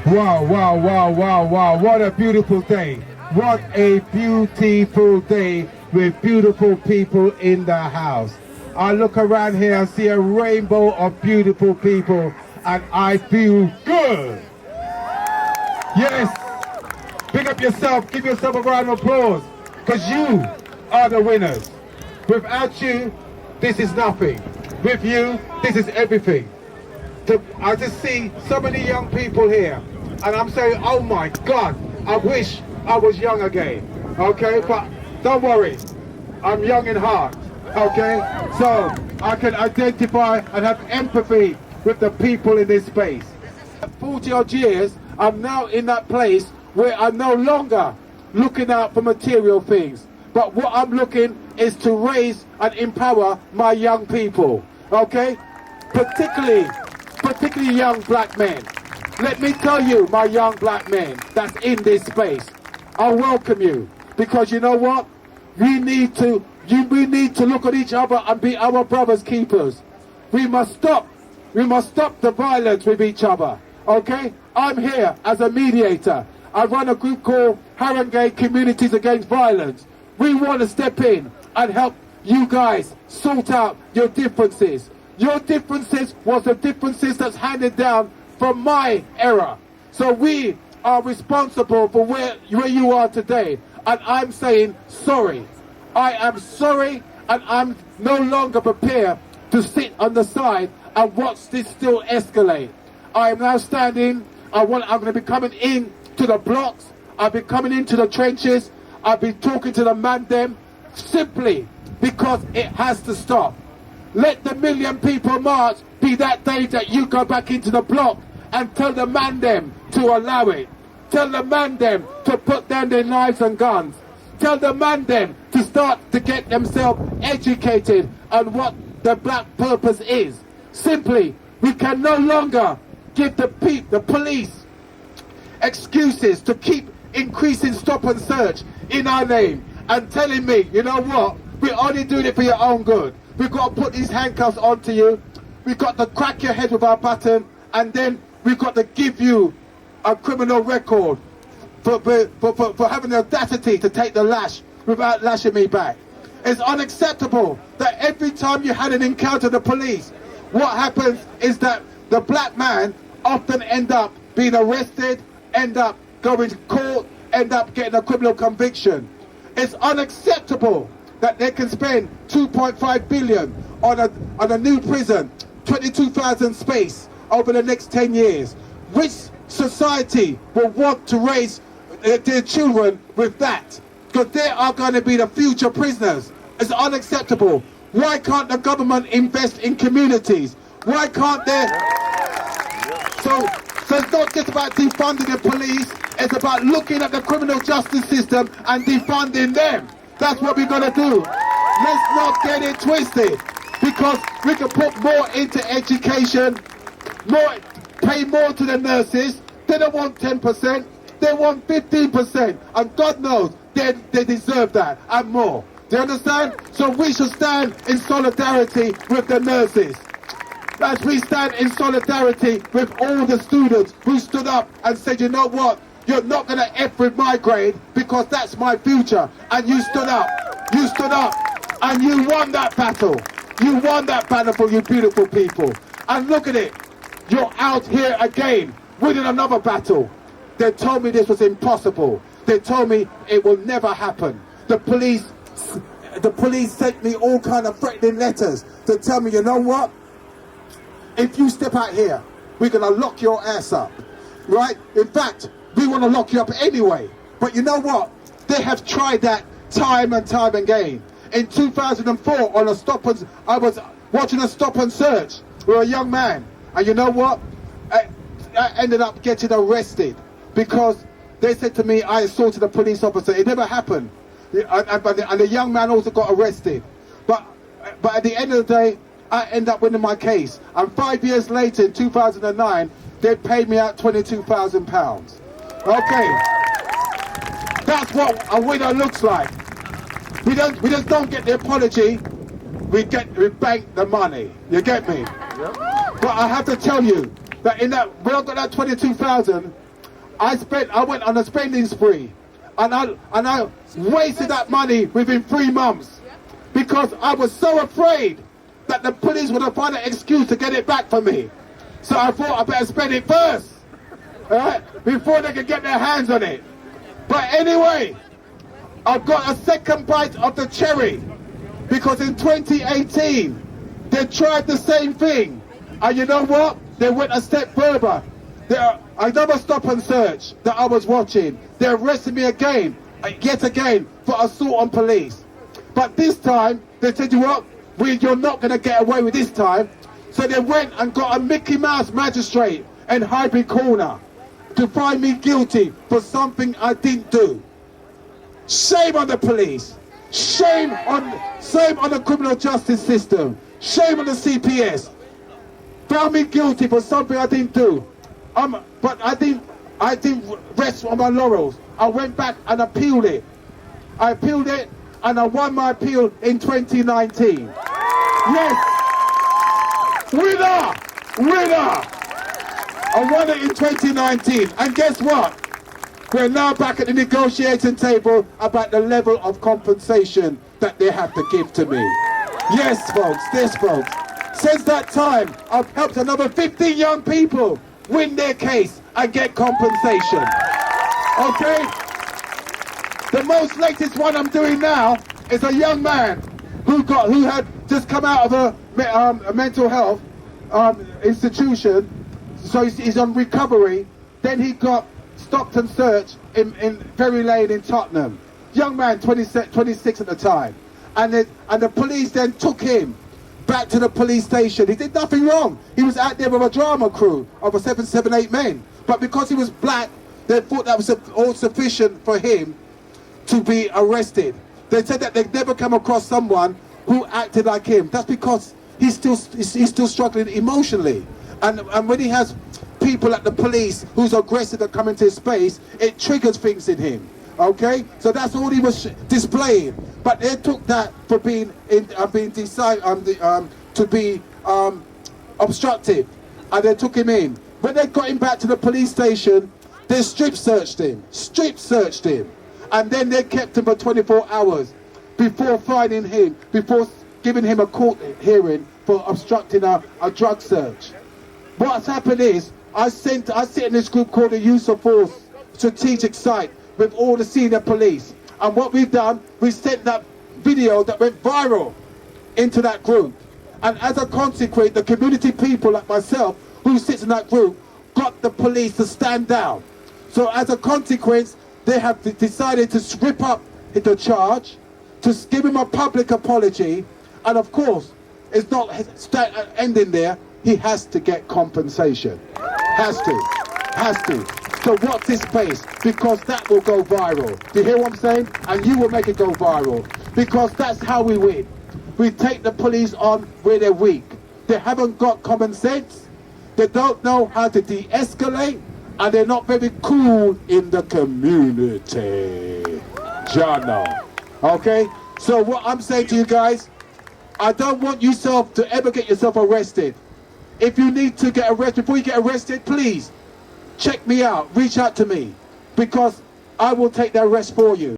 Wow, wow, wow, wow, wow. What a beautiful day. What a beautiful day with beautiful people in the house. I look around here and see a rainbow of beautiful people and I feel good. Yes. Pick up yourself. Give yourself a round of applause because you are the winners. Without you, this is nothing. With you, this is everything. I just see so many young people here and I'm saying, oh my God, I wish I was young again, okay? But don't worry, I'm young in heart, okay? So I can identify and have empathy with the people in this space. At 40 odd years, I'm now in that place where I'm no longer looking out for material things. But what I'm looking is to raise and empower my young people, okay? Particularly young black men. Let me tell you, my young black men that's in this space, I welcome you because you know what? We need to look at each other and be our brothers' keepers. We must stop the violence with each other, okay? I'm here as a mediator. I run a group called Haringey Communities Against Violence. We want to step in and help you guys sort out your differences. Your differences was the differences that's handed down from my era. So we are responsible for where you are today. And I'm saying sorry. I am sorry and I'm no longer prepared to sit on the side and watch this still escalate. I am now standing. I'm going to be coming in to the blocks. I'll be coming into the trenches. I'll be talking to the man them simply because it has to stop. Let the million people march be that day that you go back into the block and tell the man them to allow it. Tell the man them to put down their knives and guns. Tell the man them to start to get themselves educated on what the black purpose is. Simply, we can no longer give the police excuses to keep increasing stop and search in our name and telling me, you know what, we're only doing it for your own good. We've got to put these handcuffs onto you. We've got to crack your head with our baton and then we've got to give you a criminal record for having the audacity to take the lash without lashing me back. It's unacceptable that every time you had an encounter with the police, what happens is that the black man often end up being arrested, end up going to court, end up getting a criminal conviction. It's unacceptable that they can spend 2.5 billion on a new prison, 22,000 space over the next 10 years. Which society will want to raise their children with that? Because they are going to be the future prisoners. It's unacceptable. Why can't the government invest in communities? Why can't they? So it's not just about defunding the police, it's about looking at the criminal justice system and defunding them. That's what we're going to do. Let's not get it twisted, because we can put more into education, pay more to the nurses. They don't want 10%, they want 15%, and God knows they deserve that and more. Do you understand? So we should stand in solidarity with the nurses. As we stand in solidarity with all the students who stood up and said, you know what, you're not going to F with my grade because that's my future. And you stood up, and you won that battle. You won that battle for you beautiful people. And look at it, you're out here again, winning another battle. They told me this was impossible. They told me it will never happen. The police sent me all kind of threatening letters to tell me, you know what? If you step out here, we're going to lock your ass up, right? In fact, we want to lock you up anyway. But you know what? They have tried that time and time again. In 2004, I was watching a stop and search with a young man. And you know what? I ended up getting arrested because they said to me, I assaulted a police officer. It never happened. And the young man also got arrested. But at the end of the day, I end up winning my case. And 5 years later, in 2009, they paid me out £22,000. Okay. That's what a winner looks like. We just don't get the apology. we bank the money. You get me? But I have to tell you that when I got that 22,000, I went on a spending spree, and I wasted that money within 3 months because I was so afraid that the police would have found an excuse to get it back from me. So I thought I better spend it first, all right, before they could get their hands on it. But anyway, I've got a second bite of the cherry, because in 2018 they tried the same thing, and you know what? They went a step further. Another stop and search that I was watching, they arrested me again, yet again, for assault on police. But this time they said, you what? You're not going to get away with this time. So they went and got a Mickey Mouse magistrate in Highbury Corner to find me guilty for something I didn't do. Shame on the police. Shame on the criminal justice system. Shame on the CPS. Found me guilty for something I didn't do. But I didn't rest on my laurels. I went back and appealed it. I appealed it, and I won my appeal in 2019. Yes! Winner! Winner! I won it in 2019. And guess what? We're now back at the negotiating table about the level of compensation that they have to give to me. Yes, folks, this, folks. Since that time, I've helped another 15 young people win their case and get compensation. Okay? The most latest one I'm doing now is a young man who had just come out of a mental health institution, so he's on recovery. Then he got stopped and searched in Ferry Lane in Tottenham. Young man, 26 at the time, and the police then took him back to the police station. He did nothing wrong. He was out there with a drama crew of 8 men. But because he was black, they thought that was all sufficient for him to be arrested. They said that they'd never come across someone who acted like him. That's because he's still struggling emotionally. And when he has people at the police who's aggressive that come into his space, it triggers things in him. Okay, so that's all he was displaying. But they took that for being obstructive, and they took him in. When they got him back to the police station, they strip searched him, and then they kept him for 24 hours before finding him, before giving him a court hearing for obstructing a drug search. What's happened is, I sit in this group called the Use of Force Strategic Site with all the senior police, and what we've done, we sent that video that went viral into that group, and as a consequence, the community people like myself who sits in that group got the police to stand down. So as a consequence, they have decided to rip up the charge, to give him a public apology, and of course, it's not ending there. He has to get compensation. Has to. So watch this space, because that will go viral. Do you hear what I'm saying? And you will make it go viral, because that's how we win. We take the police on where they're weak. They haven't got common sense. They don't know how to de-escalate, and they're not very cool in the community. Jano. Okay? So what I'm saying to you guys, I don't want yourself to ever get yourself arrested. If you need to get arrested, before you get arrested, please check me out, reach out to me, because I will take the arrest for you.